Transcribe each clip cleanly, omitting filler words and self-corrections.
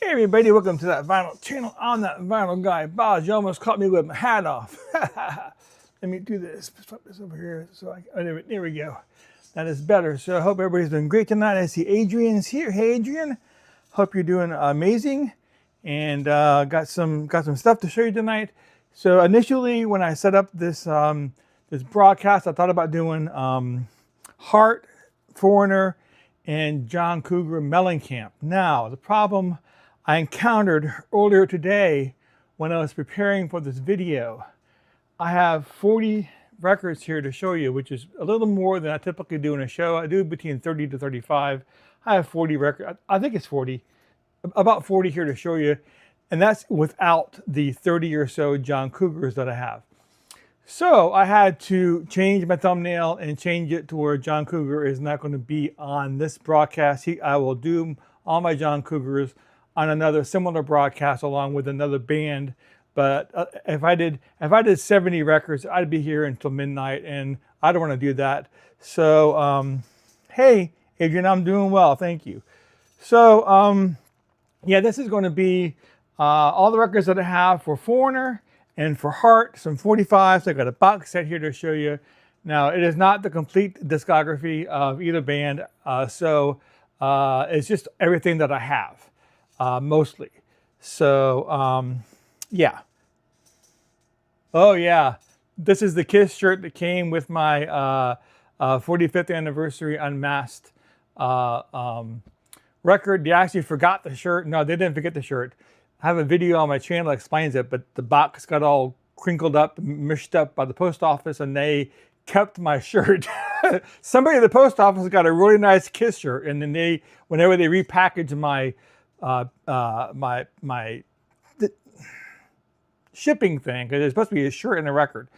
Hey everybody, welcome to that vinyl channel. I'm that vinyl guy, Boz. You almost caught me with my hat off. Let me do this. Let's put this over here. There we go. That is better. So I hope everybody's doing great tonight. I see Adrian's here. Hey Adrian, hope you're doing amazing. And got some stuff to show you tonight. So initially, when I set up this this broadcast, I thought about doing Heart, Foreigner, and John Cougar Mellencamp. Now, the problem I encountered earlier today when I was preparing for this video, I have 40 records here to show you, which is a little more than I typically do in a show. I do between 30 to 35. I have 40 records. I think it's 40, about 40 here to show you. And that's without the 30 or so John Cougars that I have. So I had to change my thumbnail and change it to where John Cougar is not going to be on this broadcast. I will do all my John Cougars on another similar broadcast along with another band. But if I did 70 records, I'd be here until midnight, and I don't want to do that. So hey, Adrian, I'm doing well, thank you. So yeah, this is going to be all the records that I have for Foreigner and for Heart, some 45s. I got a box set here to show you. Now, it is not the complete discography of either band, so it's just everything that I have, mostly. So, yeah. Oh, yeah. This is the Kiss shirt that came with my 45th anniversary Unmasked record. They actually forgot the shirt. No, they didn't forget the shirt. I have a video on my channel that explains it, but the box got all crinkled up, mushed up by the post office, and they kept my shirt. Somebody at the post office got a really nice Kiss shirt, and then whenever they repackaged my shipping thing, because it's supposed to be a shirt and a record,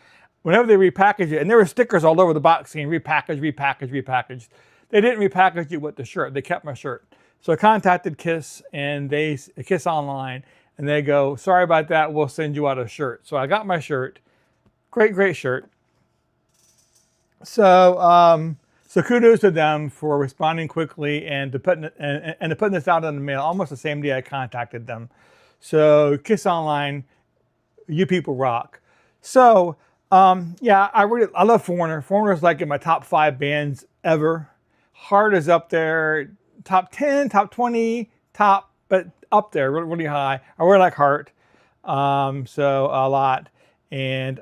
whenever they repackaged it, and there were stickers all over the box saying repackaged, repackaged, repackaged. They didn't repackage it with the shirt. They kept my shirt. So I contacted Kiss and Kiss Online, and they go, sorry about that, we'll send you out a shirt. So I got my shirt. Great shirt. So so kudos to them for responding quickly and to putting this out in the mail almost the same day I contacted them. So Kiss Online, you people rock. So yeah, I love Foreigner. Foreigner is like in my top 5 bands ever. Heart is up there, top 10, top 20, but up there, really high. I really like Heart, so a lot. And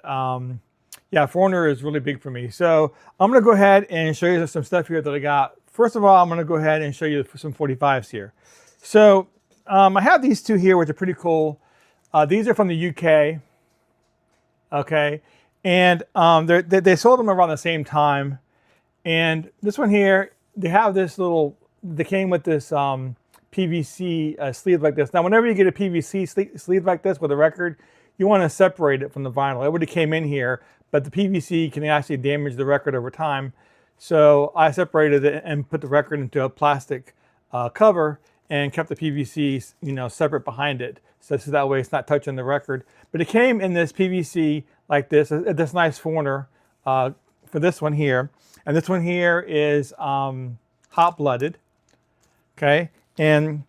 yeah, Foreigner is really big for me. So I'm gonna go ahead and show you some stuff here that I got. First of all, I'm gonna go ahead and show you some 45s here. So I have these two here, which are pretty cool. These are from the UK, okay? And they sold them around the same time. And this one here, they have this they came with this PVC sleeve like this. Now, whenever you get a PVC sleeve like this with a record, you want to separate it from the vinyl. It would have came in here, but the PVC can actually damage the record over time. So I separated it and put the record into a plastic cover and kept the PVC, separate behind it. So that way it's not touching the record. But it came in this PVC like this nice Foreigner for this one here. And this one here is hot-blooded, okay? And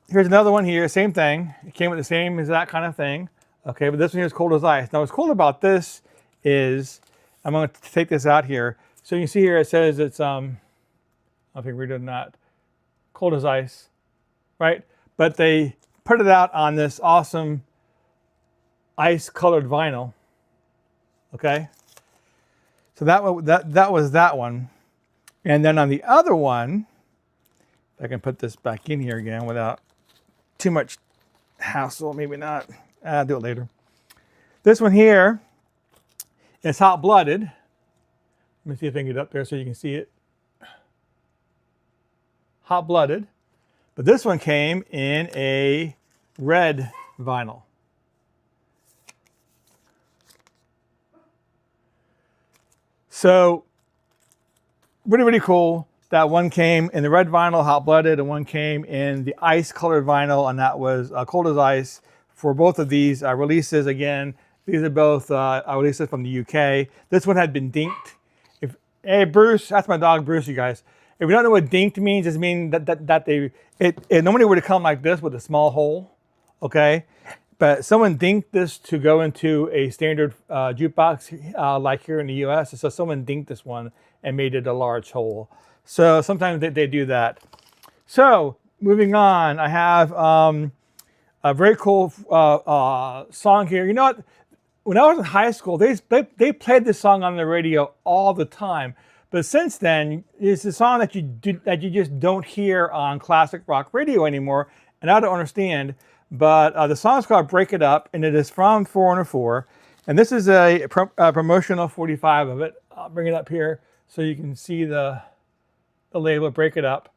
here's another one here, same thing. It came with the same exact kind of thing, okay? But this one here is cold as ice. Now what's cool about this is, I'm going to take this out here. So you can see here it says it's, I don't think we're doing that, cold as ice, right? But they put it out on this awesome ice-colored vinyl, okay? So that was that one. And then on the other one, if I can put this back in here again without too much hassle, maybe not, I'll do it later. This one here is hot-blooded. Let me see if I can get it up there so you can see it. Hot-blooded. But this one came in a red vinyl. So really cool. That one came in the red vinyl, hot-blooded, and one came in the ice-colored vinyl, and that was cold as ice. For both of these releases, again, these are both releases from the UK. This one had been dinked. Hey, Bruce, that's my dog Bruce, you guys. If you don't know what dinked means, it means that it normally would have come like this with a small hole, okay? But someone dinked this to go into a standard jukebox like here in the US. So someone dinked this one and made it a large hole. So sometimes they do that. So moving on, I have a very cool song here. You know what? When I was in high school, they played this song on the radio all the time. But since then, it's a song that you just don't hear on classic rock radio anymore, and I don't understand. But the song is called "Break It Up," and it is from 404. And this is a promotional 45 of it. I'll bring it up here so you can see the label "Break It Up."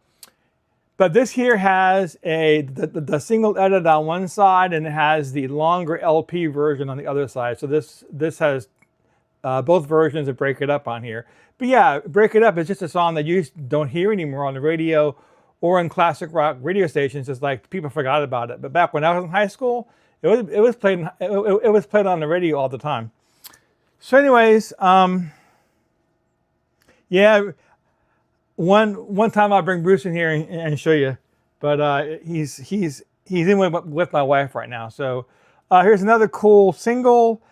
But this here has the single edit on one side, and it has the longer LP version on the other side. So this has both versions of "Break It Up" on here. But yeah, "Break It Up" is just a song that you don't hear anymore on the radio or in classic rock radio stations. It's like people forgot about it. But back when I was in high school, it was played on the radio all the time. So anyways, yeah. One time I'll bring Bruce in here and show you, but he's in with my wife right now. So here's another cool single.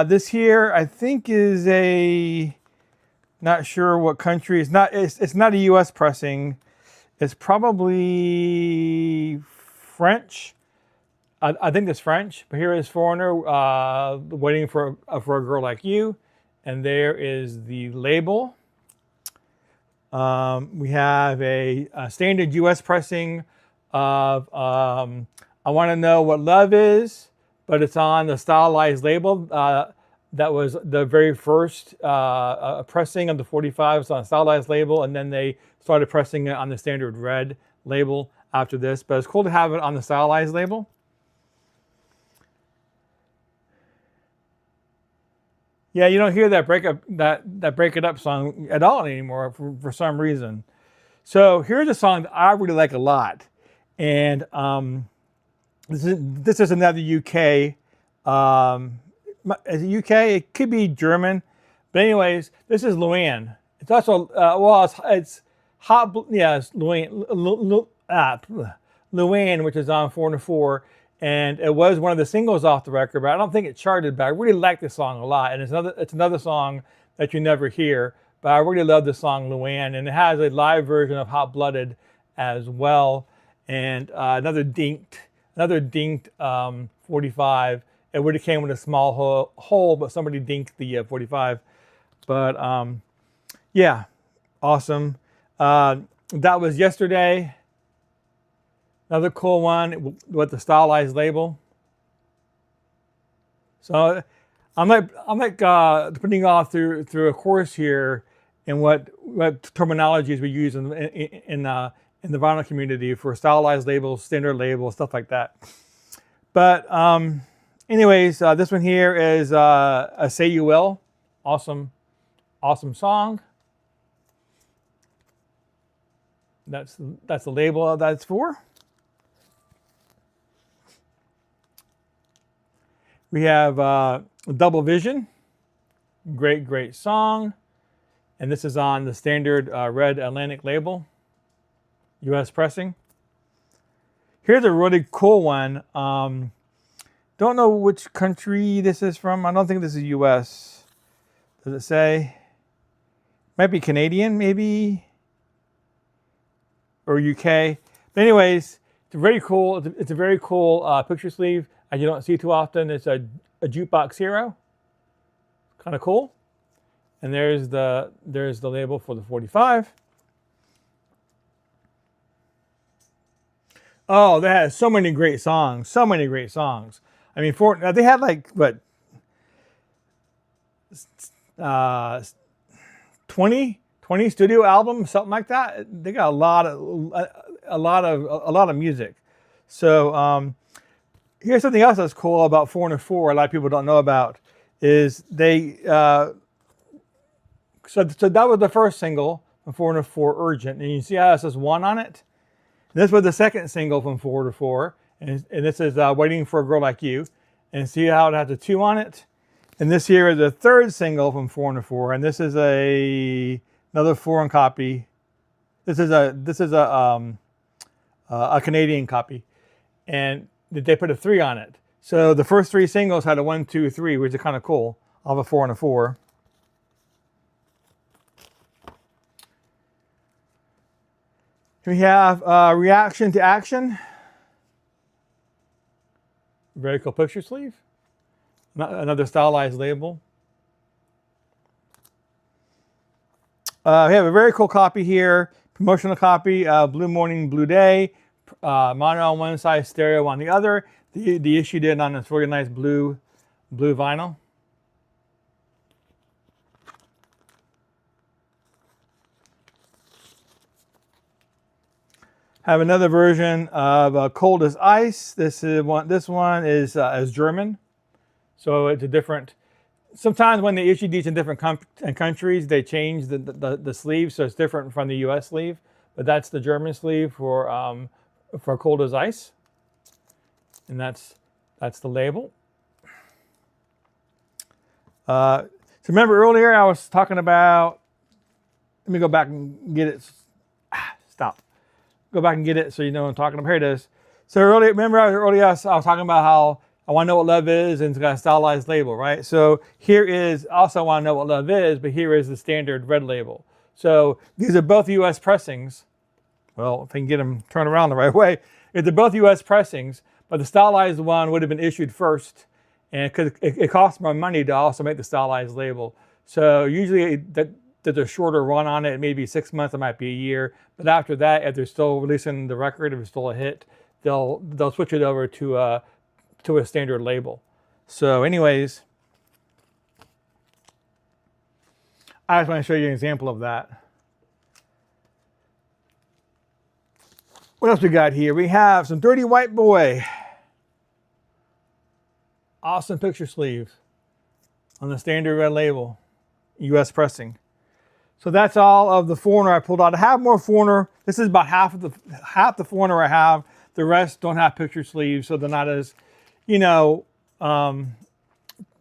This here I think is not sure what country. It's not a U.S. pressing. It's probably French. I think it's French. But here is Foreigner, "Waiting for a Girl Like You," and there is the label. We have a standard U.S. pressing of "I Want to Know What Love Is," but it's on the stylized label. That was the very first pressing of the 45s on a stylized label, and then they started pressing it on the standard red label after this. But it's cool to have it on the stylized label. Yeah, you don't hear that break it up song at all anymore for some reason. So here's a song that I really like a lot, and this is another UK. Is it UK? It could be German, but anyways, this is Luann. It's also it's hot. Yeah, it's Luann. Luann, which is on 404. And it was one of the singles off the record, but I don't think it charted. But I really like this song a lot, and it's another song that you never hear. But I really love the song "Luann," and it has a live version of "Hot Blooded" as well, and another dinked 45. It would have came with a small hole, but somebody dinked the 45. But yeah, awesome. That was yesterday. Another cool one with the stylized label. So I'm like putting off through a course here in what terminologies we use in the vinyl community for stylized labels, standard labels, stuff like that. But anyways, this one here is a "Say You Will," awesome song. That's the label that's for. We have "Double Vision," great song, and this is on the standard red Atlantic label, U.S. pressing. Here's a really cool one. Don't know which country this is from. I don't think this is U.S. Does it say? Might be Canadian, maybe, or UK. But anyways, it's very cool. It's a very cool picture sleeve. You don't see too often. It's a Jukebox Hero. Kind of cool. And there's the label for the 45. Oh, they had so many great songs. So many great songs. I mean, they had like what 20 studio albums, something like that. They got a lot of music. So here's something else that's cool about 404. A lot of people don't know about is they. So that was the first single from 404, "Urgent," and you see how it says 1 on it. And this was the second single from 404, and this is "Waiting for a Girl Like You," and see how it has a 2 on it. And this here is the third single from 404, and this is another foreign copy a Canadian copy, and they put a 3 on it. So the first 3 singles had a 1, 2, 3, which is kind of cool. I'll have a 4 and a 4. We have Reaction to Action. Very cool picture sleeve. Another stylized label. We have a very cool copy here. Promotional copy, Blue Morning, Blue Day. Mono on one side, stereo on the other. The issue did on this really nice blue vinyl. Have another version of Cold as Ice. This one is German, so it's a different. Sometimes when they issue these in different countries, they change the sleeve, so it's different from the U.S. sleeve. But that's the German sleeve for Cold as Ice, and that's the label. So remember earlier I was talking about. Let me go back and get it. Stop. Go back and get it so you know what I'm talking about. Here it is. So remember earlier I was talking about how I want to know what love is, and it's got a stylized label, right? So here is also I want to know what love is, but here is the standard red label. So these are both U.S. pressings. Well, if I can get them turned around the right way, they're both U.S. pressings, but the stylized one would have been issued first, and because it costs more money to also make the stylized label. So usually there's a shorter run on it. It may be 6 months, it might be a year. But after that, if they're still releasing the record, if it's still a hit, they'll switch it over to a standard label. So anyways, I just want to show you an example of that. What else we got here? We have some Dirty White Boy. Awesome picture sleeve on the standard red label, US pressing. So that's all of the Foreigner I pulled out. I have more Foreigner. This is about half the Foreigner I have. The rest don't have picture sleeves, so they're not as,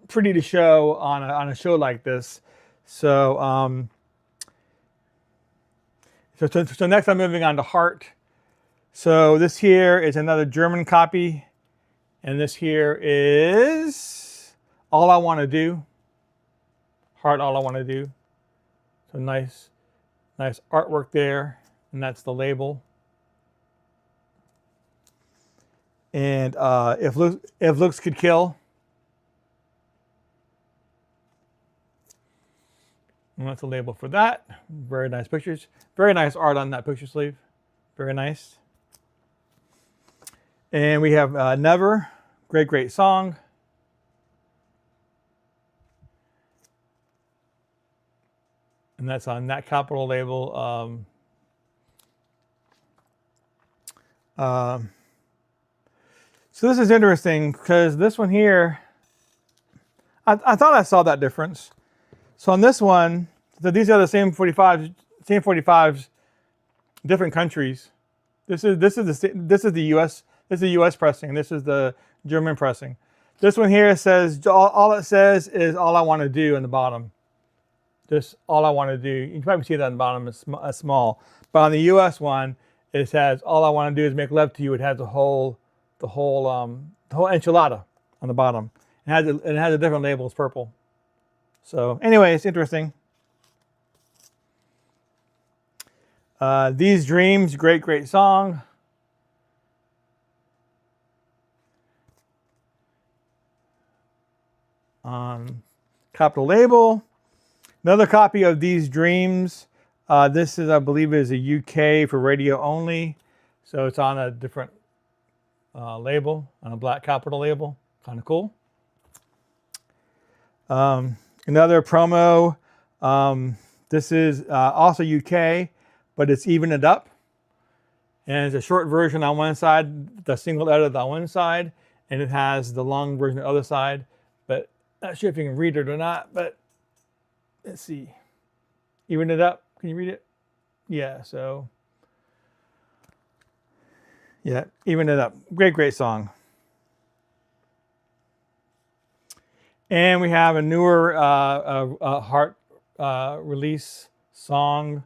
pretty to show on a show like this. So, so next I'm moving on to Heart. So this here is another German copy, and this here is All I Want to Do. Heart, All I Want to Do. So nice artwork there, and that's the label. And if looks could kill. And that's the label for that. Very nice pictures. Very nice art on that picture sleeve. Very nice. And we have Never. Great song. And that's on that Capitol label. So this is interesting because this one here, I thought I saw that difference. So on this one, so these are the same 45s, different countries. This is the U.S. pressing. This is the German pressing. This one here says all it says is All I Want to Do in the bottom. Just All I Want to Do. You can probably see that in the bottom. It's small. But on the U.S. one, it says All I Want to Do is Make Love to You. It has the whole enchilada on the bottom. It has a different label. It's purple. So anyway, it's interesting. These Dreams, great song. Capitol label. Another copy of These Dreams. This is, I believe, is a UK for radio only. So it's on a different label, on a black Capitol label. Kind of cool. Another promo. This is also UK, but it's Even It Up. And it's a short version on one side, the single edit on one side, and it has the long version on the other side. But not sure if you can read it or not, but let's see. Even It Up. Can you read it? Yeah, so. Yeah, Even It Up. Great song. And we have a newer Heart release song.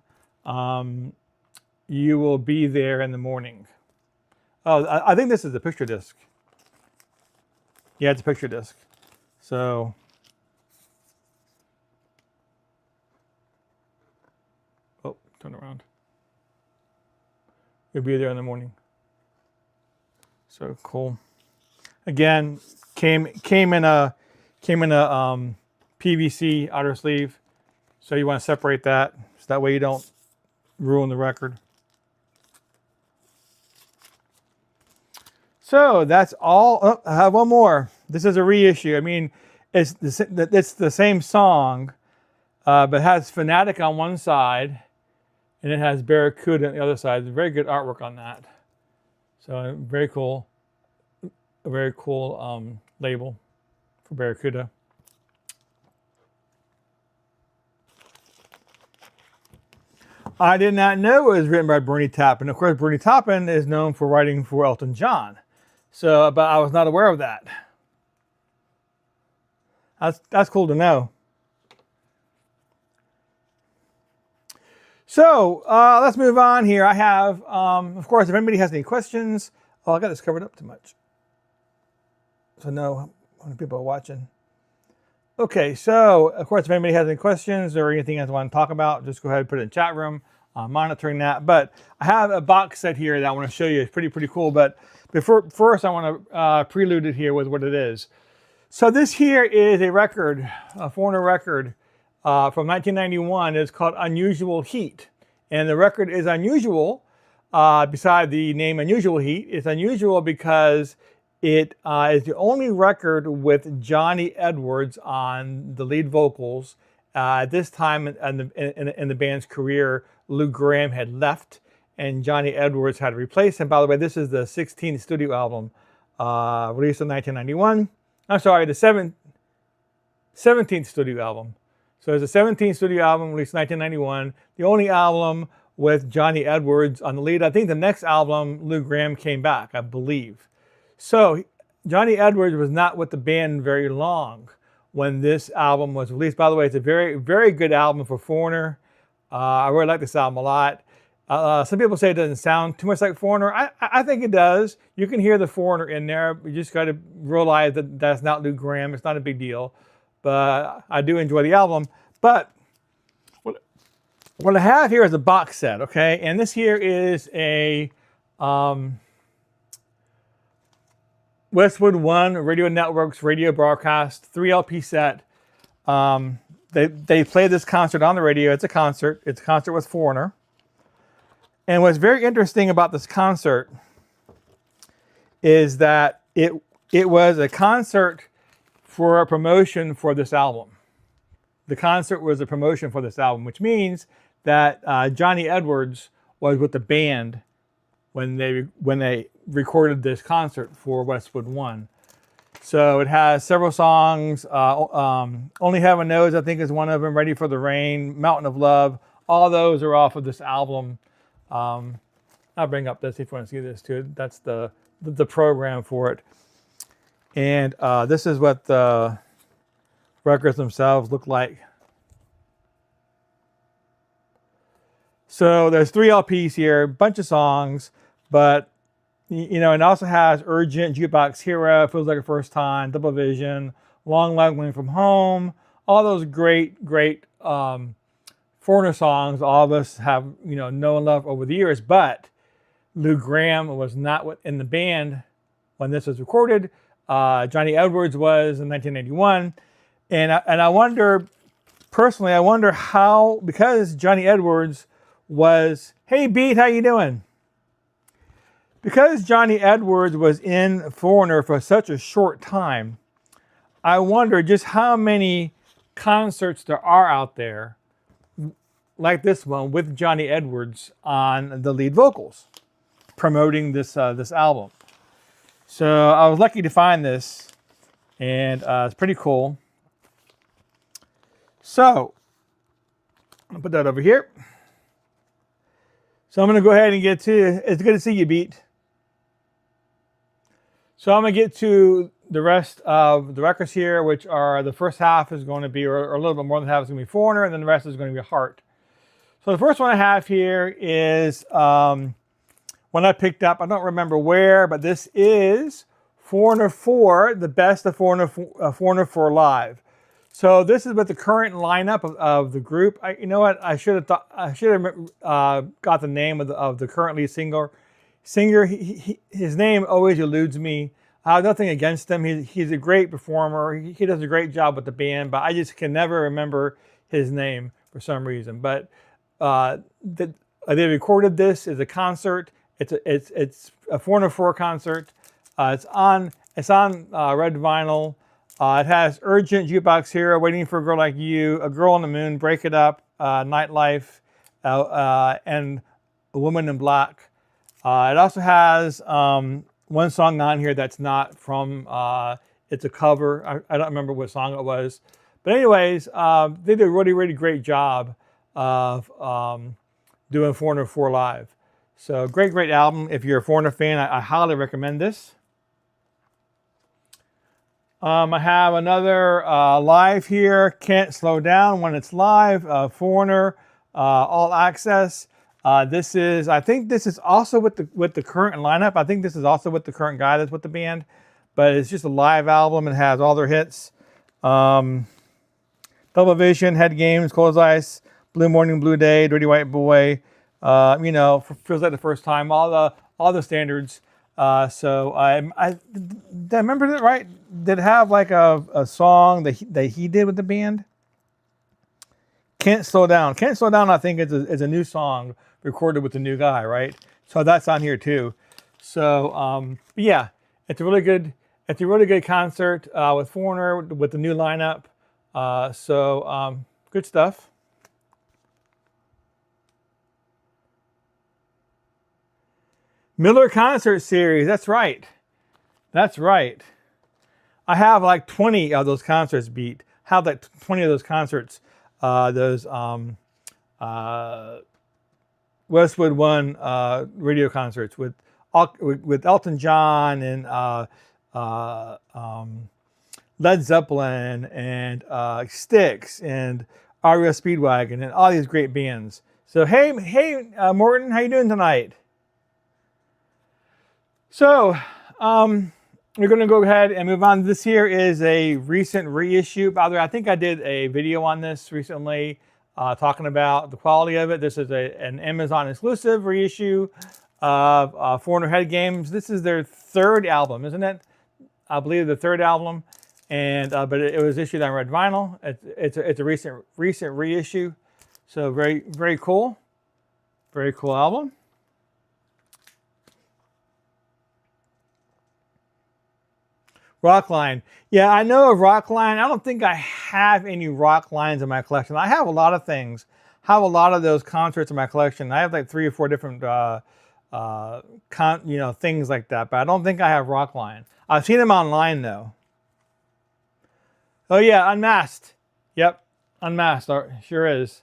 you will be there in the morning. Oh, I think this is the picture disc. Yeah, it's a picture disc. So, oh, turn around. You'll be there in the morning. So cool. Again, came in a PVC outer sleeve. So you want to separate that, so that way you don't ruin the record. So that's all. Oh, I have one more. This is a reissue. I mean, it's the same song, but it has Fanatic on one side, and it has Barracuda on the other side. Very good artwork on that. So very cool. A very cool label for Barracuda. I did not know it was written by Bernie Taupin. Of course, Bernie Taupin is known for writing for Elton John. So, but I was not aware of that. That's cool to know. So let's move on here. I have, of course, if anybody has any questions. Oh, I got this covered up too much. So no, how many people are watching? Okay, so of course, if anybody has any questions or anything else I want to talk about, just go ahead and put it in the chat room. I'm monitoring that. But I have a box set here that I want to show you. It's pretty cool. But first, I want to prelude it here with what it is. So this here is a record, a Foreigner record from 1991. It's called Unusual Heat. And the record is unusual, beside the name Unusual Heat. It's unusual because it is the only record with Johnny Edwards on the lead vocals. At this time in the band's career, Lou Gramm had left and Johnny Edwards had replaced him. By the way, this is the 16th studio album released in 1991. I'm sorry, the 17th studio album. So it's a 17th studio album released in 1991. The only album with Johnny Edwards on the lead. I think the next album, Lou Gramm came back, I believe. So Johnny Edwards was not with the band very long when this album was released. By the way, it's a very, very good album for Foreigner. I really like this album a lot. Some people say it doesn't sound too much like Foreigner. I think it does. You can hear the Foreigner in there. You just got to realize that that's not Lou Gramm. It's not a big deal. But I do enjoy the album. But what I have here is a box set, okay? And this here is a Westwood One Radio Network's radio broadcast 3 LP set. They played this concert on the radio. It's a concert. It's a concert with Foreigner. And what's very interesting about this concert is that it was a concert for a promotion for this album. The concert was a promotion for this album, which means that Johnny Edwards was with the band when they recorded this concert for Westwood One. So it has several songs. Only Heaven Knows, I think, is one of them. Ready for the Rain, Mountain of Love. All those are off of this album. I'll bring up this if you want to see this too. That's the program for it. And this is what the records themselves look like. So there's 3 LPs here, bunch of songs, but you know, it also has Urgent, Jukebox Hero, Feels Like a First Time, Double Vision, Long Leveling from Home, all those great Foreigner songs. All of us have, you know and loved over the years, but Lou Gramm was not in the band when this was recorded. Johnny Edwards was in 1981, and I wonder, personally, how, because Johnny Edwards was, hey Beat, how you doing? Because Johnny Edwards was in Foreigner for such a short time, I wonder just how many concerts there are out there like this one with Johnny Edwards on the lead vocals, promoting this album. So I was lucky to find this, and it's pretty cool. So I'll put that over here. So I'm going to go ahead and get to, it's good to see you, Beat. So I'm going to get to the rest of the records here, which are the first half is going to be, or a little bit more than half is going to be Foreigner, and then the rest is going to be Heart. So the first one I have here is one I picked up. I don't remember where, but this is Foreigner 4, the best of Foreigner 4 live. So this is with the current lineup of the group. You know what? I should have got the name of the current lead singer. His name always eludes me. I have nothing against him. He's a great performer. He does a great job with the band, but I just can never remember his name for some reason. But they recorded this as a concert. It's a Foreigner 4 concert. It's on red vinyl. It has Urgent, Jukebox Hero, Waiting for a Girl Like You, A Girl on the Moon, Break It Up, Nightlife, and A Woman in Black. It also has one song on here that's not from, it's a cover. I don't remember what song it was. But anyways, they did a really, really great job of doing Foreigner 4 live. So great album. If you're a Foreigner fan, I highly recommend this. I have another live here, Can't Slow Down When It's Live, Foreigner, All Access. I think this is also with the current lineup. I think this is also with the current guy that's with the band, but it's just a live album. It has all their hits. Double Vision, Head Games, Cold as Ice, Blue Morning, Blue Day, Dirty White Boy. You know, Feels Like the First Time. All the standards. So did I remember that right? Did it have like a song that he did with the band? Can't Slow Down. Can't Slow Down, I think, is a new song recorded with the new guy, right? So that's on here too. So yeah, it's a really good concert with Foreigner with the new lineup. Good stuff. Miller Concert Series. That's right. That's right. I have like 20 of those concerts beat. I have like 20 of those concerts. Westwood One radio concerts with Elton John and Led Zeppelin and Styx and REO Speedwagon and all these great bands. So hey, Morton, how you doing tonight? So, we're going to go ahead and move on. This here is a recent reissue. By the way, I think I did a video on this recently talking about the quality of it. This is an Amazon exclusive reissue of Foreigner Head Games. This is their third album, isn't it? I believe the third album. And but it was issued on red vinyl. It's a recent reissue. So very cool. Very cool album. Rockline. Yeah, I know of Rockline. I don't think I have any Rocklines in my collection. I have a lot of things. I have a lot of those concerts in my collection. I have like 3 or 4 different things like that, but I don't think I have Rockline. I've seen them online though. Oh yeah, Unmasked. Yep, Unmasked. Sure is.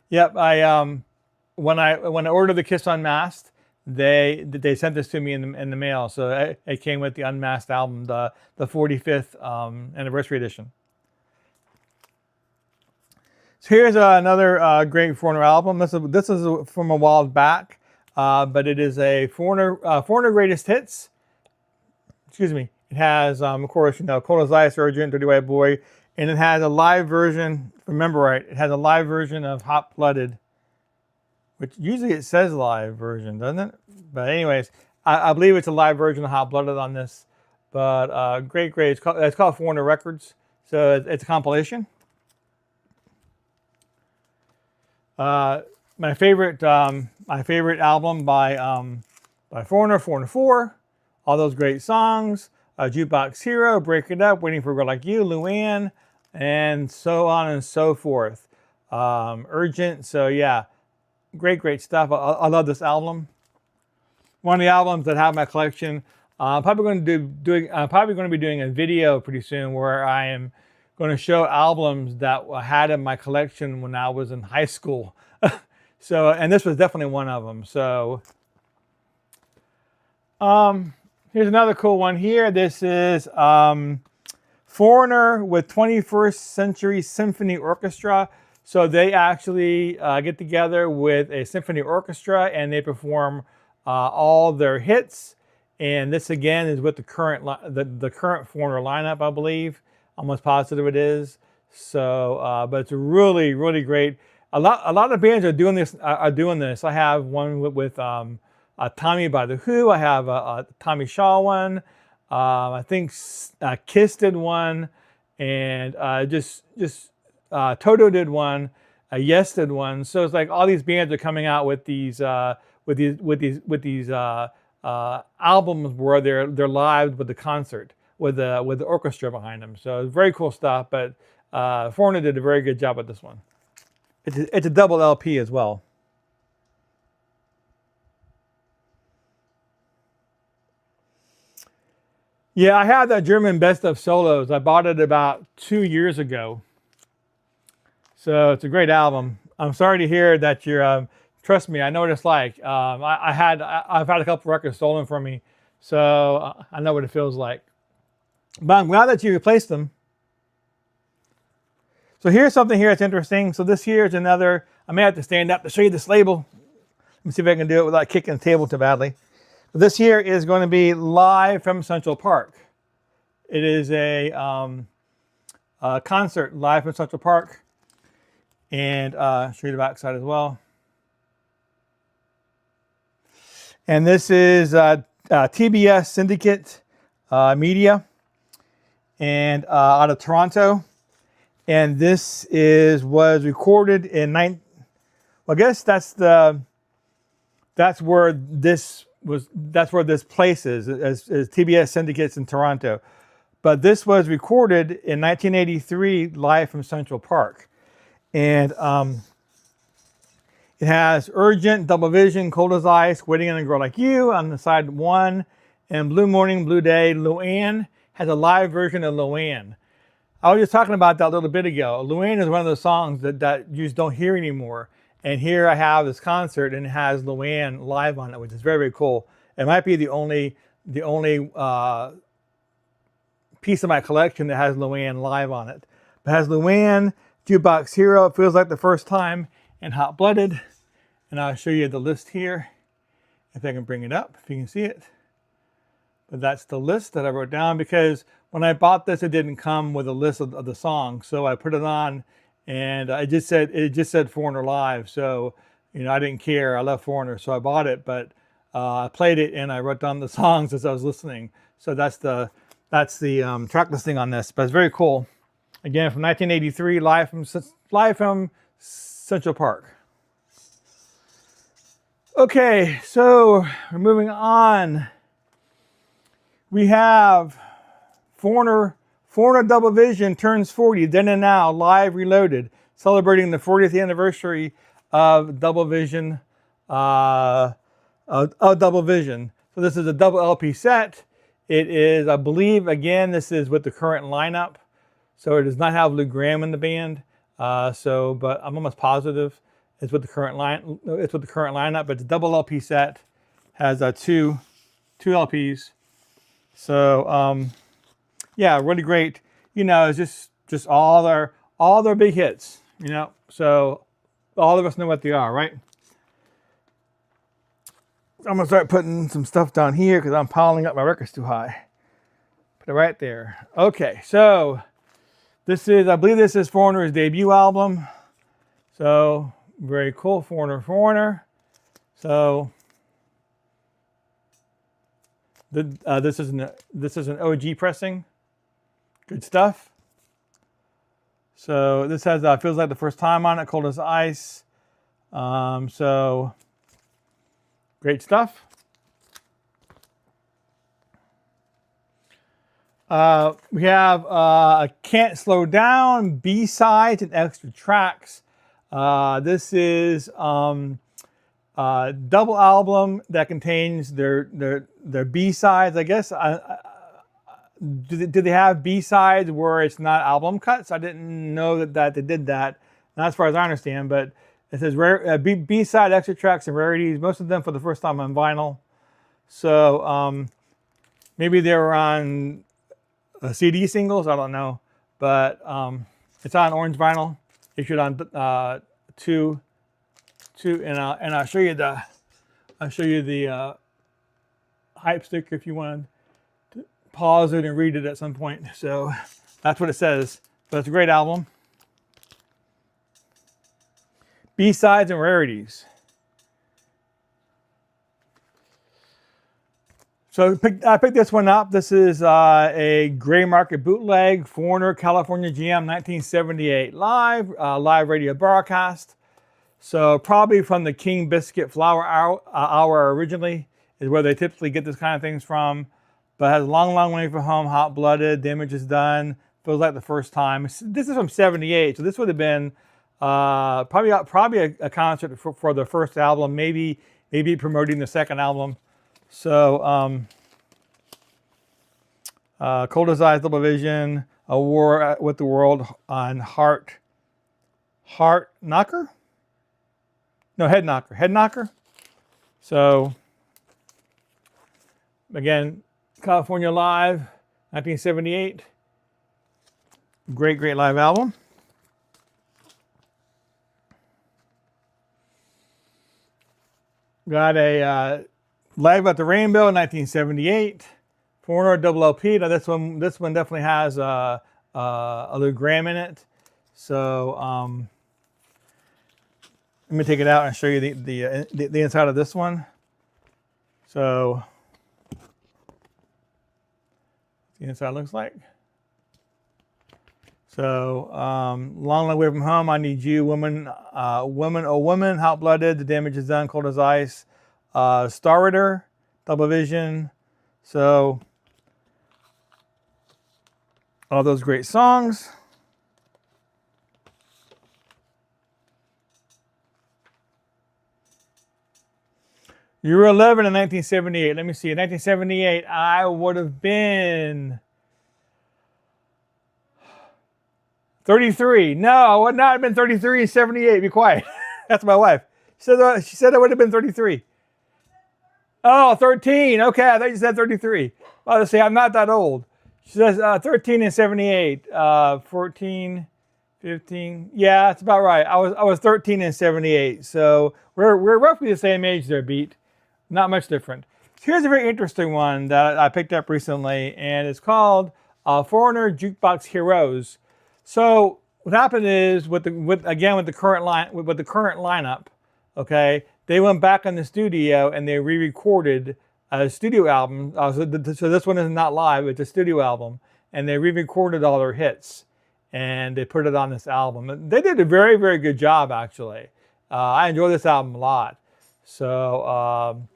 Yep, when I ordered the Kiss Unmasked, they sent this to me in the mail, so it came with the Unmasked album, the 45th anniversary edition. So here's another great Foreigner album. This is from a while back, but it is a Foreigner Greatest Hits. Excuse me. It has, of course, Cold as Ice, Urgent, Dirty White Boy, and it has a live version. If I remember right, it has a live version of Hot Blooded. Which usually it says live version, doesn't it? But anyways, I believe it's a live version of Hot Blooded on this. But great. It's called Foreigner Records. So it's a compilation. My favorite album by Foreigner 4, all those great songs. Jukebox Hero, Break It Up, Waiting for a Girl Like You, Luann, and so on and so forth. Urgent. So yeah. Great stuff. I love this album. One of the albums that I have in my collection. I'm probably going to be doing a video pretty soon where I am going to show albums that I had in my collection when I was in high school. So, and this was definitely one of them. So, here's another cool one here. This is Foreigner with 21st Century Symphony Orchestra. So they actually get together with a symphony orchestra and they perform all their hits. And this again is with the current the current Foreigner lineup, I believe. Almost positive it is. So, but it's really great. A lot of bands are doing this. I have one with Tommy by the Who. I have a Tommy Shaw one. I think Kiss did one, and Toto did one. Yes did one. So it's like all these bands are coming out with these albums where they're live with the concert with the orchestra behind them. So it's very cool stuff. But Foreigner did a very good job with this one. It's a double LP as well. Yeah, I have that German Best of Solos. I bought it about 2 years ago. So it's a great album. I'm sorry to hear that you're, trust me, I know what it's like. I've had a couple records stolen from me, so I know what it feels like. But I'm glad that you replaced them. So here's something here that's interesting. So this here is another, I may have to stand up to show you this label. Let me see if I can do it without kicking the table too badly. This here is going to be live from Central Park. It is a concert live from Central Park. And show you the back side as well. And this is TBS Syndicate Media and out of Toronto. And this was recorded in well, I guess that's where this place is TBS Syndicates in Toronto. But this was recorded in 1983 live from Central Park. And it has Urgent, Double Vision, Cold as Ice, Waiting on a Girl Like You on the side 1, and Blue Morning, Blue Day. Luann has a live version of Luann. I was just talking about that a little bit ago. Luann is one of those songs that you just don't hear anymore. And here I have this concert and it has Luann live on it, which is very cool. It might be the only piece of my collection that has Luann live on it. It has Luann, Jukebox Hero, It Feels Like the First Time, and Hot Blooded. And I'll show you the list here, if I can bring it up, if you can see it. But that's the list that I wrote down because when I bought this, it didn't come with a list of the songs. So I put it on and it just said Foreigner Live. So, you know, I didn't care. I love Foreigner, so I bought it. But I played it and I wrote down the songs as I was listening. So that's the track listing on this. But it's very cool. Again, from 1983, live from Central Park. Okay, so we're moving on. We have Foreigner Double Vision turns 40, then and now, live reloaded, celebrating the 40th anniversary of Double Vision. Double Vision. So this is a double LP set. It is, I believe, again, this is with the current lineup. So it does not have Lou Gramm in the band. But I'm almost positive it's with the current lineup. But it's a double LP set, has two LPs. So yeah, really great. You know, it's just all their big hits. You know, so all of us know what they are, right? I'm gonna start putting some stuff down here because I'm piling up my records too high. Put it right there. Okay, so I believe this is Foreigner's debut album. So very cool, Foreigner. So this is an OG pressing. Good stuff. So this has Feels Like the First Time on it, Cold as Ice. So great stuff. We have Can't Slow Down, B-sides and extra tracks. This is double album that contains their B-sides. I guess do they have B-sides where it's not album cuts? I didn't know that they did that. Not as far as I understand, but it says B-side, extra tracks, and rarities. Most of them for the first time on vinyl. So maybe they were on CD singles. I don't know, but it's on orange vinyl, issued on and I'll show you the hype sticker if you want to pause it and read it at some point. So that's what it says. But it's a great album. B-sides and rarities. So I picked this one up. This is a gray market bootleg, Foreigner, California Jam, 1978 live radio broadcast. So probably from the King Biscuit Flower Hour originally is where they typically get this kind of things from. But has a long, long way from home, hot blooded, damage is done, feels like the first time. This is from 78, so this would have been probably a concert for the first album, maybe promoting the second album. So Cold as Ice, Double Vision, A War with the World on Heart Knocker? No, Head Knocker. So again, California Live, 1978. Great live album. Got a Live at the Rainbow, 1978. Foreigner double LP. Now this one definitely has a little gram in it. So let me take it out and show you the inside of this one. So the inside looks like. So long way from home. I Need You, Woman, Oh Woman, Hot Blooded, The Damage Is Done, Cold as Ice, Star Ritter, Double Vision. So all those great songs. You were 11 in 1978. Let me see. In 1978, I would have been 33. No, I would not have been 33 in 78. Be quiet. That's my wife. She said I would have been 33. Oh, 13. Okay, I thought you said 33. Well, let's see. I'm not that old. She says 13 in 78. 14, 15. Yeah, that's about right. I was 13 in 78. So we're roughly the same age there, Beat. Not much different. Here's a very interesting one that I picked up recently, and it's called Foreigner Jukebox Heroes. So what happened is with the current lineup, okay, they went back in the studio and they re-recorded a studio album. So this one is not live; it's a studio album, and they re-recorded all their hits and they put it on this album. And they did a very, very good job, actually. I enjoy this album a lot. So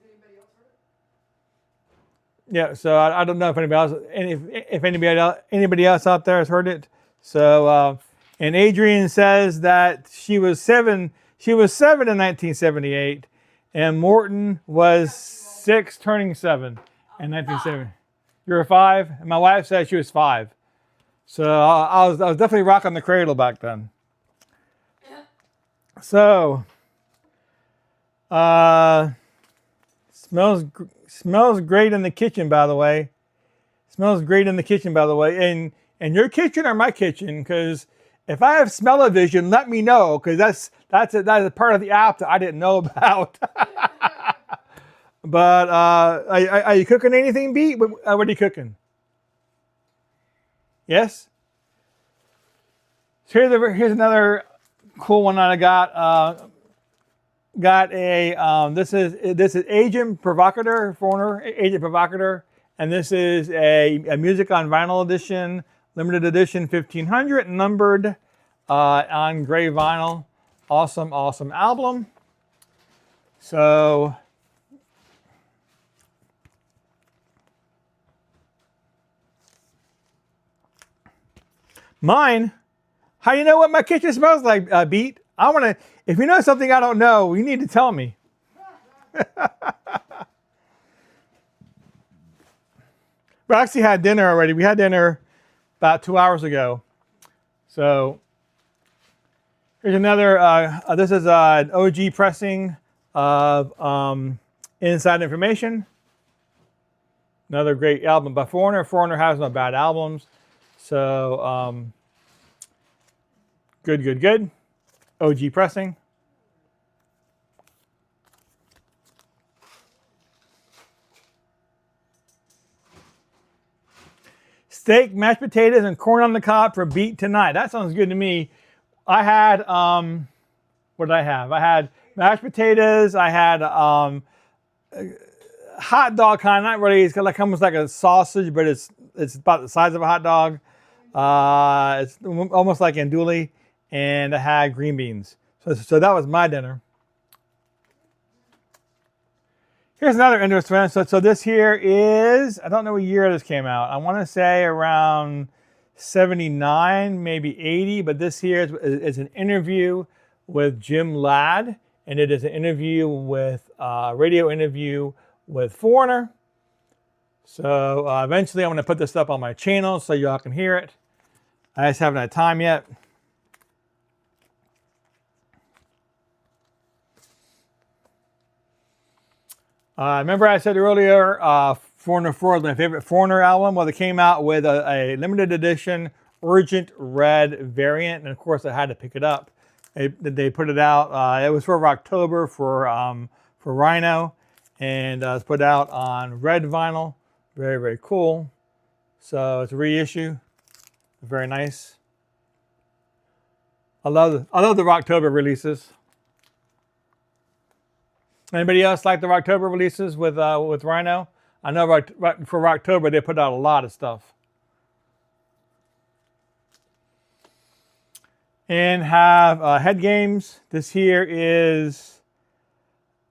yeah, so I don't know if anybody else out there has heard it. So and Adrian says that she was seven in 1978, and Morton was 6 turning 7 in 1970. You were 5, and my wife said she was 5. So I was definitely rocking the cradle back then. So smells great in the kitchen, by the way. Smells great in the kitchen, by the way. And your kitchen or my kitchen, because if I have smell-o-vision, let me know, because that's a part of the app that I didn't know about. But are you cooking anything, Beat? What are you cooking? Yes? So here's another cool one that I got. This is Agent Provocateur, Foreigner, Agent Provocateur, and this is a music on vinyl edition, limited edition 1500, numbered on gray vinyl. Awesome album. So mine, how do you know what my kitchen smells like, Beat? I want to, if you know something I don't know, you need to tell me. We actually had dinner already. We had dinner about 2 hours ago. So here's another, this is an OG pressing of Inside Information. Another great album by Foreigner. Foreigner has no bad albums. So good. OG pressing. Steak, mashed potatoes, and corn on the cob for beat tonight. That sounds good to me. I had, what did I have? I had mashed potatoes. I had hot dog kind, not really. It's like almost like a sausage, but it's about the size of a hot dog. It's almost like andouille, and I had green beans. So that was my dinner. Here's another interesting one. So this here is, I don't know what year this came out. I want to say around 79, maybe 80, but this here is an interview with Jim Ladd, and it is an interview with, radio interview with Foreigner. So eventually I'm going to put this up on my channel so y'all can hear it. I just haven't had time yet. Remember I said earlier, Foreigner 4 is my favorite Foreigner album. Well, they came out with a limited edition Urgent Red variant, and of course I had to pick it up. They put it out. It was for October for Rhino, and it's put out on red vinyl. Very, very cool. So it's a reissue. Very nice. I love the Rocktober releases. Anybody else like the Rocktober releases with Rhino? I know for Rocktober they put out a lot of stuff. And have head games. This here is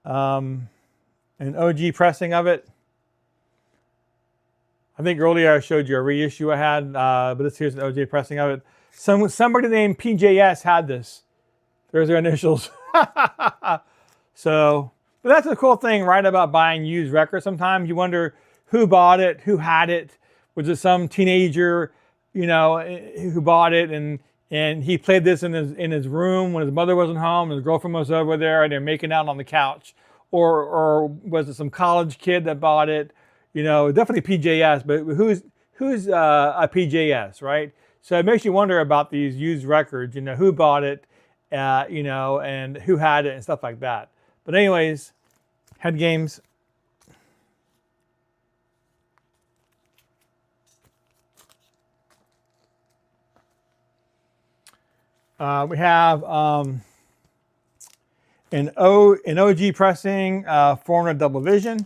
an OG pressing of it. I think earlier I showed you a reissue I had, but this here's an OG pressing of it. Somebody named PJS had this. There's their initials. So, but that's a cool thing, right, about buying used records. Sometimes you wonder who bought it, who had it. Was it some teenager, you know, who bought it and he played this in his room when his mother wasn't home and his girlfriend was over there and they're making out on the couch, or was it some college kid that bought it? You know, definitely PJS, but who's a PJS, right? So it makes you wonder about these used records, you know, who bought it, you know, and who had it and stuff like that. But anyways, head games. We have an OG pressing Foreigner Double Vision.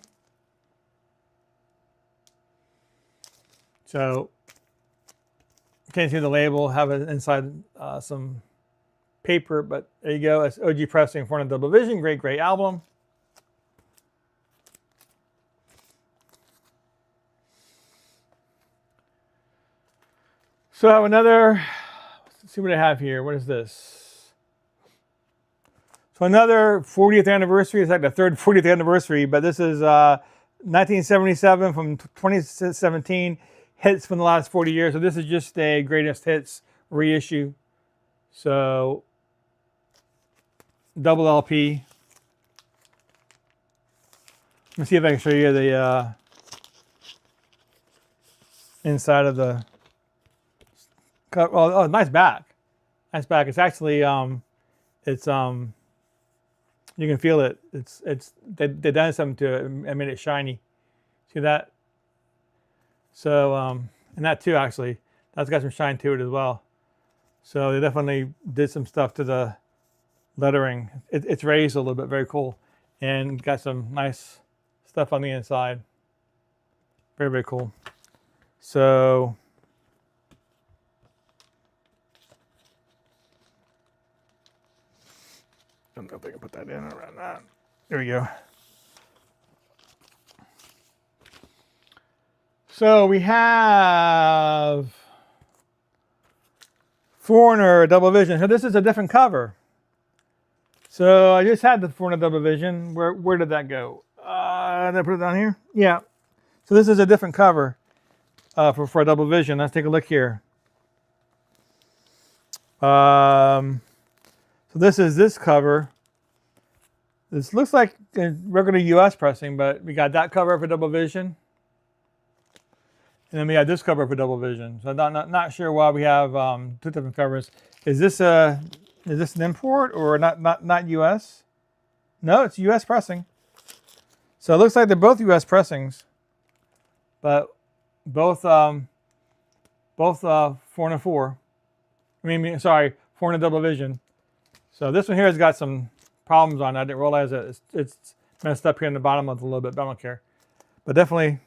So you can't see the label, have it inside some paper, but there you go. It's OG pressing Foreigner Double Vision. Great, great album. So another, let's see what I have here. What is this? So another 40th anniversary. It's like the third 40th anniversary, but this is 1977 from 2017. Hits from the last 40 years. So this is just a greatest hits reissue. So double LP. Let me see if I can show you the inside of the. Oh, nice back. Nice back. It's actually it's you can feel it. They done something to it and made it shiny. See that? So and that too, actually, that's got some shine to it as well. So they definitely did some stuff to the lettering. It's raised a little bit, very cool, and got some nice stuff on the inside. Very, very cool. So I don't know if I can put that in around that. There we go. So we have Foreigner Double Vision. So this is a different cover. So I just had the Foreigner Double Vision. Where did that go? Did I put it down here? Yeah. So this is a different cover for a Double Vision. Let's take a look here. So this is this cover. This looks like a regular US pressing, but we got that cover for Double Vision. And then we have this cover for Double Vision. So I'm not sure why we have two different covers. Is this a Is this an import or not US? No, it's US pressing. So it looks like they're both US pressings, but both 4-4. I mean, sorry, 4 double vision. So this one here has got some problems on it. I didn't realize that it's messed up here in the bottom of it a little bit, but I don't care. But definitely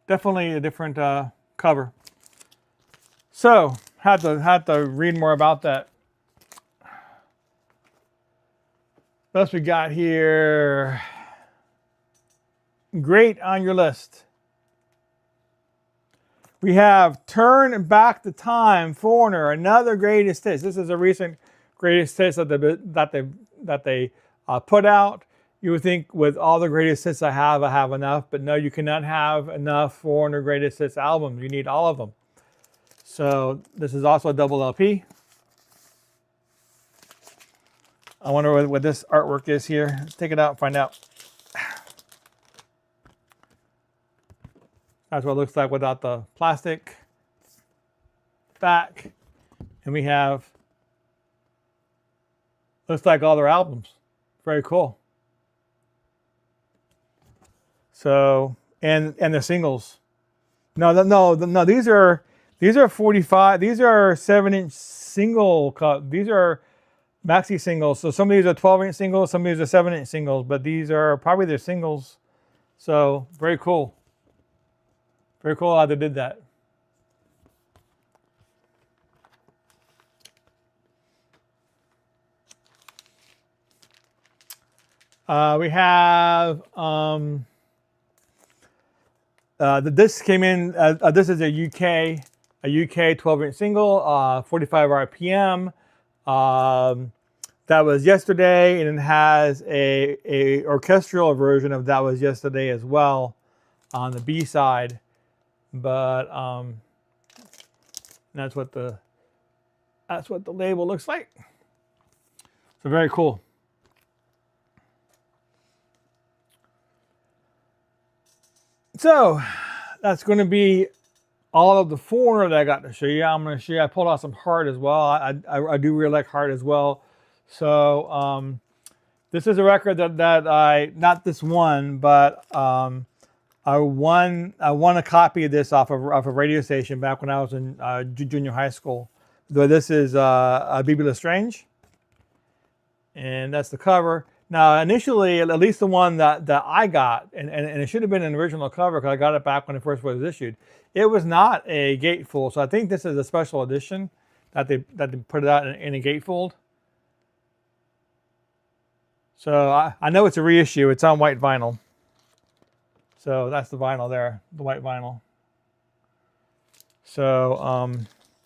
a different cover. So had to read more about that. What else we got here? Great on your list. We have Turn Back the Time, Foreigner, another greatest hits. This is a recent greatest hits that they put out. You would think with all the greatest hits I have enough, but no, you cannot have enough Foreigner greatest hits albums. You need all of them. So this is also a double LP. I wonder what this artwork is here. Let's take it out and find out. That's what it looks like without the plastic back. And we have, looks like all their albums. Very cool. So, and the singles. No, these are 45, these are 7-inch single cut. These are maxi singles. So some of these are 12-inch singles, some of these are 7-inch singles, but these are probably their singles. So very cool. Very cool how they did that. We have the disc came in. This is a UK 12-inch single, 45 RPM. That was yesterday, and it has a orchestral version of That Was Yesterday as well on the B side. But that's what the label looks like. So very cool. So that's going to be all of the Foreigner that I got to show you. I'm going to show you. I pulled out some Heart as well. I do really like Heart as well. So this is a record that I, not this one, but I won a copy of this off a radio station back when I was in junior high school. Though this is BB Lestrange, and that's the cover. Now, initially, at least the one that I got, and it should have been an original cover because I got it back when it first was issued. It was not a gatefold, so I think this is a special edition that they put it out in a gatefold. So I know it's a reissue. It's on white vinyl. So that's the vinyl there, the white vinyl. So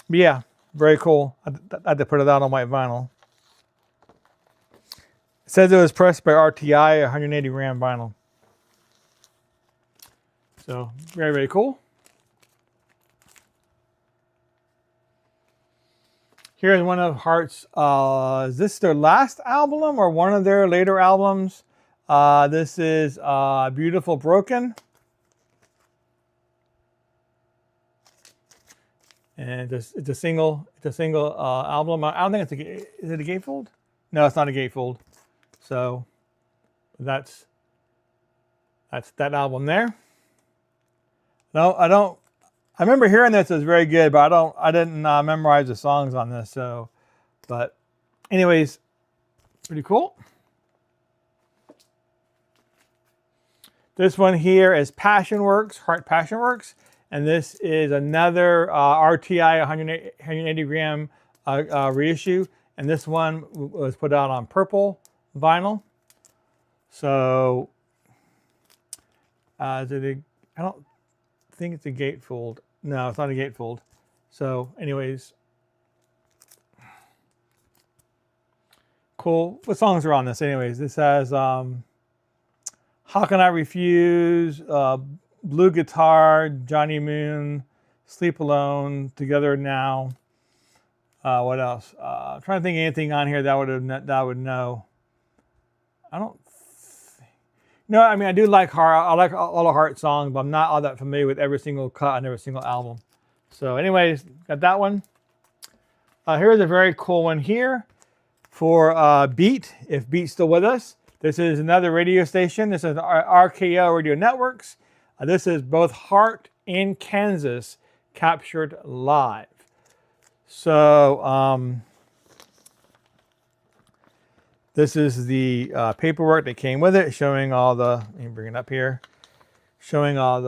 yeah, very cool. I had to put it out on white vinyl. It says it was pressed by RTI, 180 gram vinyl. So very, very cool. Here's one of Heart's, is this their last album or one of their later albums? This is Beautiful Broken. And it's a single album. I don't think is it a gatefold? No, it's not a gatefold. So that's that album there. No, I remember hearing this was very good, but I didn't memorize the songs on this. So, but anyways, pretty cool. This one here is Passionworks, Heart Passionworks, and this is another RTI 180 gram reissue, and this one was put out on purple vinyl. So, I don't think it's a gatefold. No, it's not a gatefold. So, anyways, cool. What songs are on this? Anyways, this has How Can I Refuse, Blue Guitar, Johnny Moon, Sleep Alone, Together Now. What else? I'm trying to think of anything on here that I would know. I don't. No, I mean I do like Heart. I like all the Heart songs, but I'm not all that familiar with every single cut on every single album. So, anyways, got that one. Here's a very cool one here for Beat, if Beat's still with us. This is another radio station. This is RKO Radio Networks. This is both Hart and Kansas captured live. So this is the paperwork that came with it, showing all the. Let me bring it up here, showing all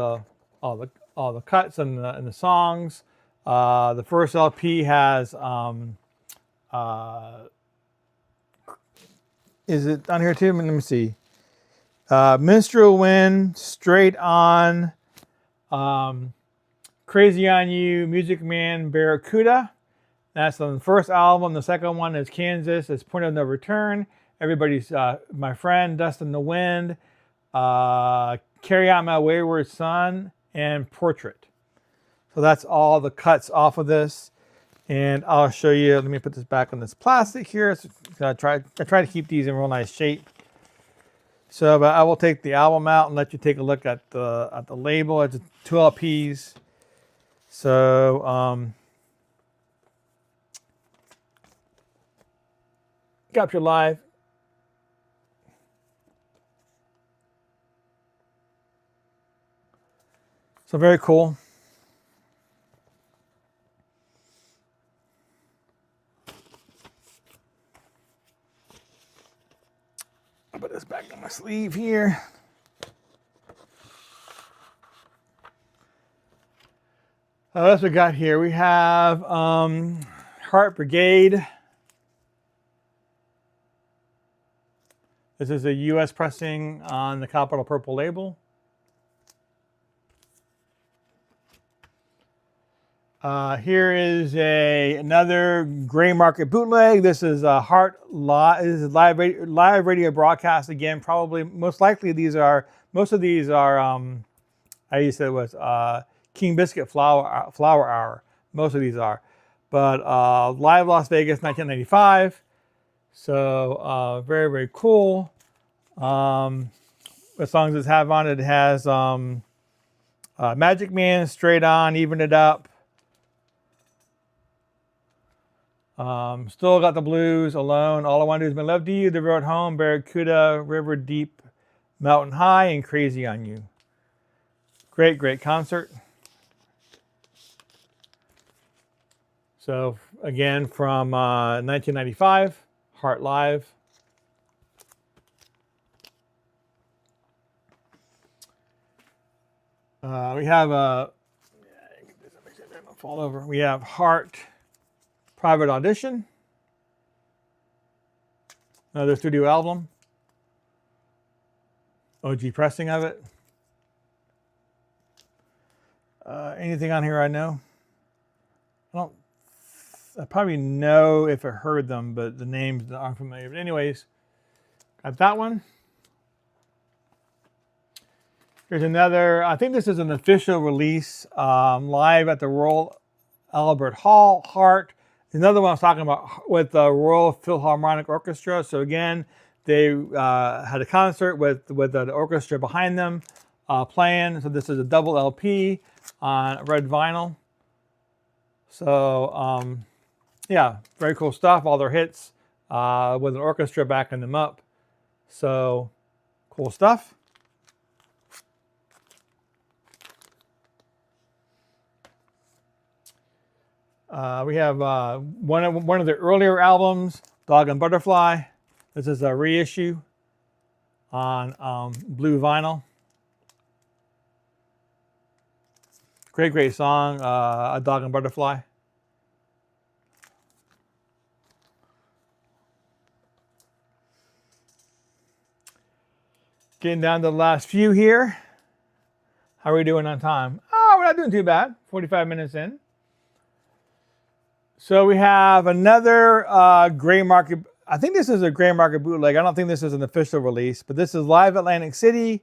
the cuts and the songs. The first LP has. Is it on here too? Let me see. Minstrel Wind, Straight On, Crazy on You, Music Man, Barracuda. That's on the first album. The second one is Kansas. It's Point of No Return. Everybody's My Friend, Dust in the Wind, Carry Out My Wayward Son, and Portrait. So that's all the cuts off of this. And I'll show you, let me put this back on this plastic here. So I try to keep these in real nice shape. So but I will take the album out and let you take a look at the label. It's 2 LPs. So Capture Live. So very cool. I'll put this back on my sleeve here. What else we got here? We have Heart Brigade. This is a U.S. pressing on the Capital Purple label. Here is another gray market bootleg. This is a Heart Live. This is live radio broadcast again. Probably, most likely, most of these are. I used to say it was King Biscuit Flower Hour. Most of these are, but live Las Vegas, 1995. So very, very cool. The songs it have on it has Magic Man, Straight On, Even It Up. Still Got the Blues, Alone, All I Want to Do Is Make Love to You, The Road Home, Barracuda, River Deep, Mountain High, and Crazy on You. Great, great concert. So again, from 1995, Heart Live. We have fall over. We have Heart Private Audition, another studio album, OG pressing of it. Anything on here I know? I probably know if I heard them, but the names aren't familiar. But anyways, got that one. Here's another, I think this is an official release, live at the Royal Albert Hall, Heart. Another one I was talking about with the Royal Philharmonic Orchestra. So again, they had a concert with the orchestra behind them playing. So this is a double LP on red vinyl. So yeah, very cool stuff. All their hits with an orchestra backing them up. So cool stuff. We have one of the earlier albums, Dog and Butterfly. This is a reissue on blue vinyl. Great, great song, A Dog and Butterfly. Getting down to the last few here. How are we doing on time? Oh, we're not doing too bad. 45 minutes in. So we have another gray market. I think this is a gray market bootleg. I don't think this is an official release, but this is Live Atlantic City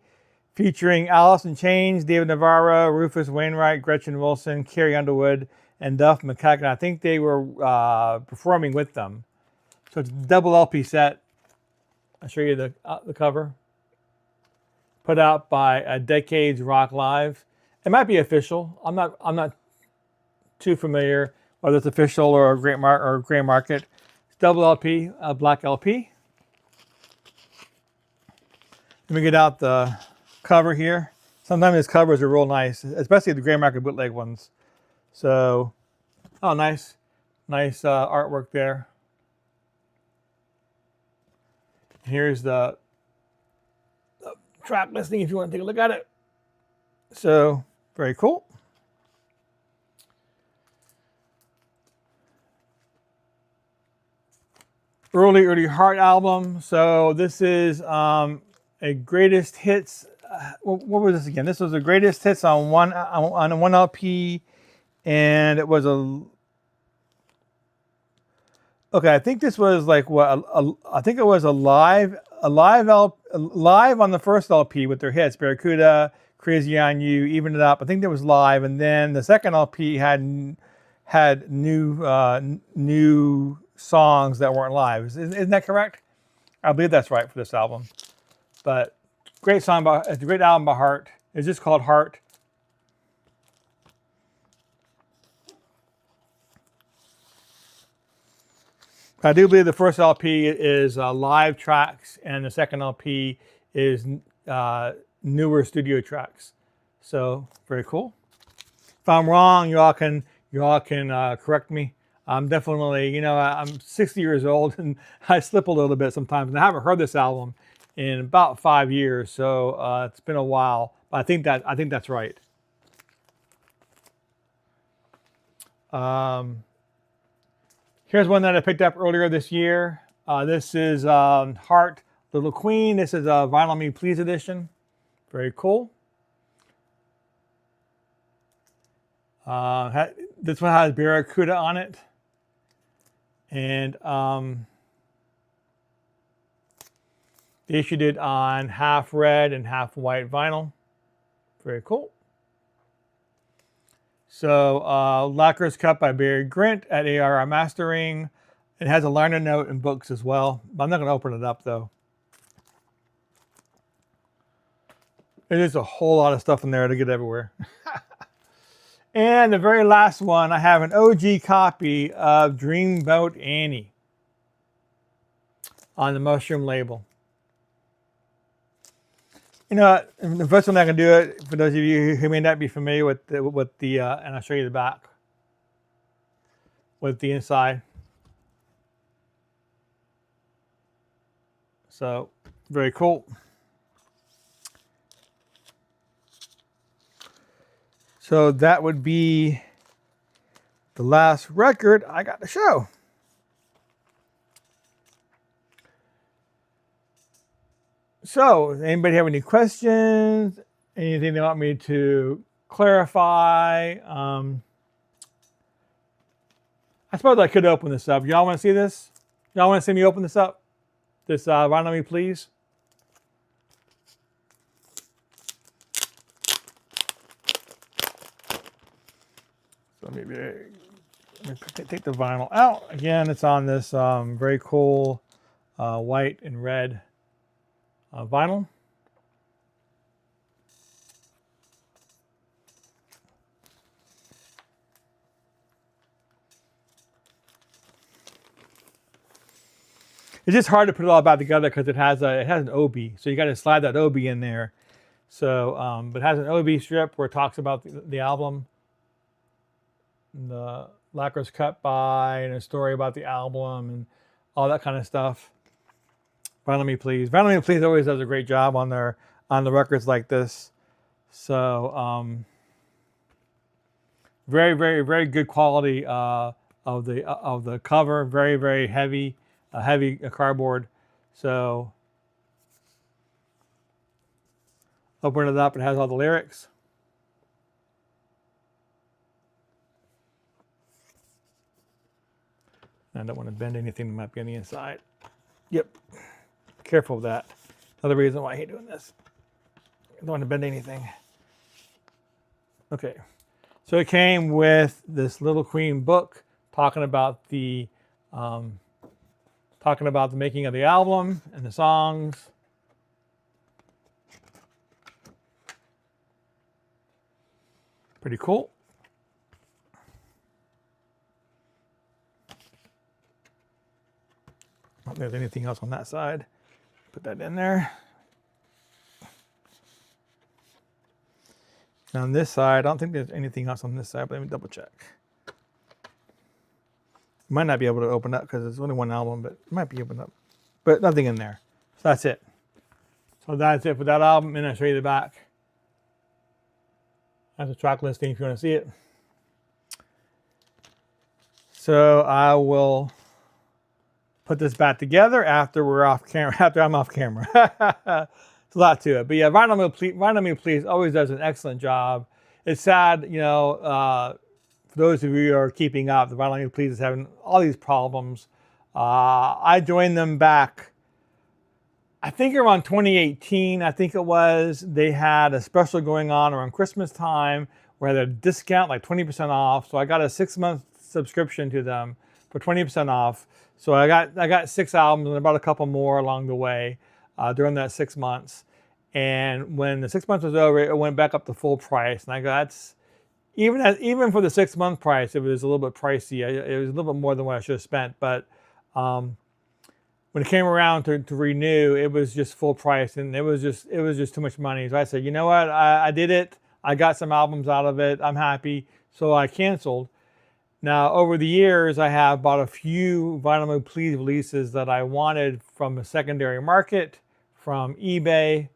featuring Alice in Chains, David Navarro, Rufus Wainwright, Gretchen Wilson, Carrie Underwood, and Duff McKagan. I think they were performing with them. So it's a double LP set. I'll show you the cover. Put out by Decades Rock Live. It might be official. I'm not too familiar whether it's official or gray market. It's double LP, black LP. Let me get out the cover here. Sometimes these covers are real nice, especially the gray market bootleg ones. So, oh, nice artwork there. Here's the track listing if you want to take a look at it. So, very cool. Early Heart album. So this is a greatest hits. What was this again? This was the greatest hits on one LP, and it was a. Okay, I think this was like what I think it was a live on the first LP with their hits, Barracuda, Crazy on You, Even It Up. I think that was live, and then the second LP had new songs that weren't live. Isn't that correct? I believe that's right for this album. But great song it's a great album by Heart. It's just called Heart. I do believe the first LP is live tracks, and the second LP is newer studio tracks. So very cool. If I'm wrong, y'all can correct me. I'm definitely, I'm 60 years old and I slip a little bit sometimes. And I haven't heard this album in about 5 years, so it's been a while. But I think that's right. Here's one that I picked up earlier this year. This is Heart, Little Queen. This is a Vinyl Me Please edition. Very cool. This one has Barracuda on it. And they issued it on half red and half white vinyl. Very cool. So Lacquer's Cut by Barry Grint at ARR Mastering. It has a liner note and books as well. But I'm not going to open it up though. There's a whole lot of stuff in there to get everywhere. And the very last one, I have an OG copy of Dreamboat Annie on the Mushroom label. The first one I can do it for those of you who may not be familiar with the and I'll show you the back with the inside. So very cool. So that would be the last record I got to show. So, anybody have any questions? Anything they want me to clarify? I suppose I could open this up. Y'all want to see this? Y'all want to see me open this up? This Vinyl Me Please? So maybe take the vinyl out. Again, it's on this very cool white and red vinyl. It's just hard to put it all back together because it has an OB, so you got to slide that OB in there. So, but it has an OB strip where it talks about the album, the Lacquer's Cut by, and a story about the album and all that kind of stuff. Vinyl Me Please. Vinyl Me Please always does a great job on the records like this. So very, very, very good quality of the cover. Very, very heavy cardboard. So open it up. It has all the lyrics. I don't want to bend anything that might be on the inside. Yep. Careful of that. Another reason why I hate doing this. I don't want to bend anything. Okay. So it came with this Little Queen book talking about the making of the album and the songs. Pretty cool. there's anything else on that side. Put that in there. And on this side, I don't think there's anything else on this side, but let me double check. Might not be able to open up because it's only one album, but it might be opened up. But nothing in there. So that's it. So that's it for that album, and I'll show you the back. That's a track listing if you want to see it. So I will put this back together after we're off camera. After I'm off camera. It's a lot to it, but yeah, Vinyl Me Please always does an excellent job. It's sad, you know, for those of you who are keeping up, the Vinyl Me Please is having all these problems. I joined them back, I think around 2018. I think it was. They had a special going on around Christmas time where they had a discount, like 20% off. So I got a 6-month subscription to them for 20% off. So I got 6 albums and about a couple more along the way during that 6 months. And when the 6 months was over, it went back up to full price. And I go, that's even for the 6-month price, it was a little bit pricey. It was a little bit more than what I should have spent. But when it came around to renew, it was just full price, and it was just too much money. So I said, you know what, I did it. I got some albums out of it. I'm happy. So I canceled. Now, over the years, I have bought a few Vinyl Me Please releases that I wanted from the secondary market, from eBay.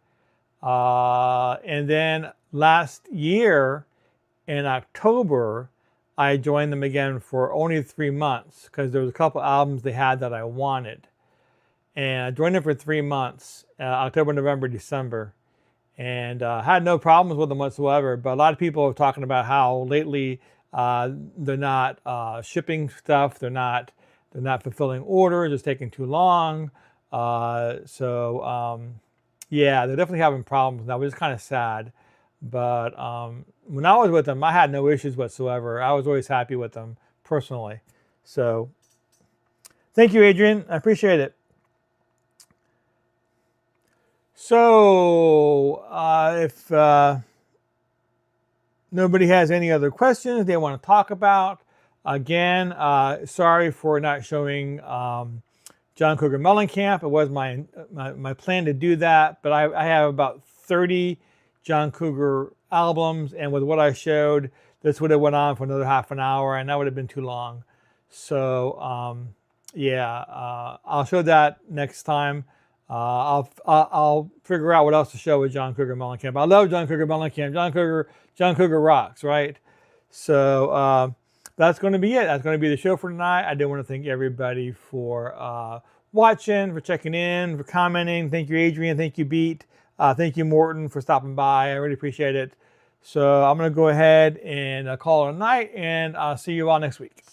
And then last year, in October, I joined them again for only 3 months because there was a couple albums they had that I wanted. And I joined them for 3 months, October, November, December. And had no problems with them whatsoever. But a lot of people are talking about how lately they're not shipping stuff. They're not fulfilling orders. It's taking too long. Yeah, they're definitely having problems now, which is kind of sad. But when I was with them, I had no issues whatsoever. I was always happy with them personally. So thank you, Adrian. I appreciate it. So if nobody has any other questions they want to talk about, again, sorry for not showing John Cougar Mellencamp. It was my plan to do that, but I have about 30 John Cougar albums, and with what I showed, this would have went on for another half an hour, and that would have been too long. So yeah, I'll show that next time. I'll figure out what else to show with John Cougar Mellencamp. I love John Cougar Mellencamp. John Cougar rocks, right? So that's going to be it. That's going to be the show for tonight. I do want to thank everybody for watching, for checking in, for commenting. Thank you, Adrian. Thank you, Beat. Thank you, Morton, for stopping by. I really appreciate it. So I'm going to go ahead and call it a night, and I'll see you all next week.